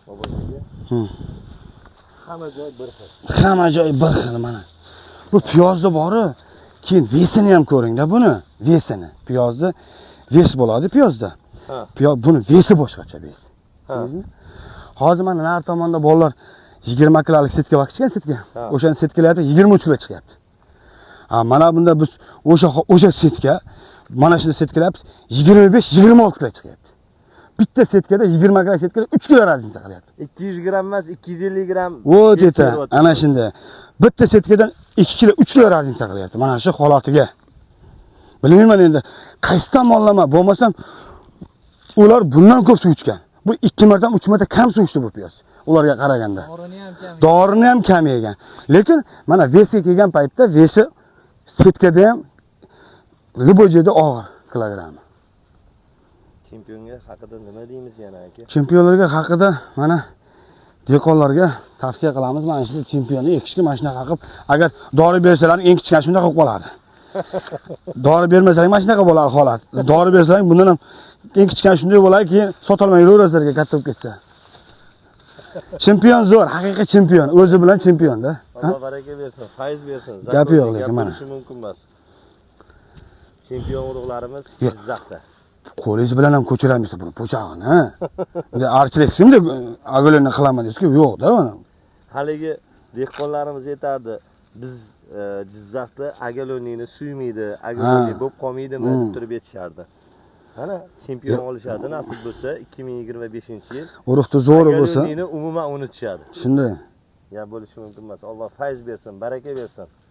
Bobosiga. Hamma joy bir xil. Hamma joy bir xil mana. Bu piyozni bori, keyin vesini ham ko'ring-da buni, vesini. Piyozni ves bo'ladi piyozda. Buni vesi boshqacha ves. Hozir mana nar tomonda bolalar 20 kilolik setka vaqtgan setka. O'shani setkalayapti 23 kilo chiqyapti. Mana bunda biz o'sha setka, mana shuni setkalayapmiz 25-26 kilo chiqyapti. Bitta setkada 20 kilo setkada 3 kilo raznica qilyapti. 200 gram emas, 250 gram. O deta, ana shunda. Bitta setkadan 2 kilo, 3 kilo raznica qilyapti. Mana shu holatiga. Bilmayman endi, qaysi tomonlama bo'lmasam ular bundan ko'p suv ichgan. Bu 2 marta, 3 marta kam suv ichdi bu piyoz. Ularga qaraganda. Dorini ham kam yegan. Lekin mana vesi kelgan paytda vesi setkada ham libojeda og'ir kilogrammi. Chempionga haqida nima deymiz yana aka? Chempionlarga haqida mana dehqonlarga tavsiya qilamiz. Mana shu chempionni ekishga mana shunaqa qilib, agar dori bersalar eng kichkina shunaqa qilib qoladi. Dori bermasalar mana shunaqa bo'ladi holat. Dori bersalar bundan ham eng kichkina shunday bo'ladi, keyin sotolmay yuraverasizlarga katta bo'lib ketsa. Chempion zo'r, haqiqiy chempion, o'zi bilan chempionda. Alloh baraka bersin, fayz bersin. Gapi yo'q lekin mana. Mumkin emas. Chempion urug'larimiz Jizzaxda. Qo'lingiz bilan ham ko'chiramiz buni po'chog'ini, ha? Bunday archilik kimda agolini qilaman deysiz-ku, yo'q-da mana. Haligi dehqonlarimiz aytardi, biz Jizzaxda agalonini suymaydi, agaloni bo'lib qolmaydimi deb turib aytishardi. Mana chempion olishadi, nasib bo'lsa 2025-yil. Urug'da zo'r bo'lsa, agalonini umuman unutishadi. Shunday. Ya bo'lishi mumkin emas. Alloh fayz bersin, baraka bersin.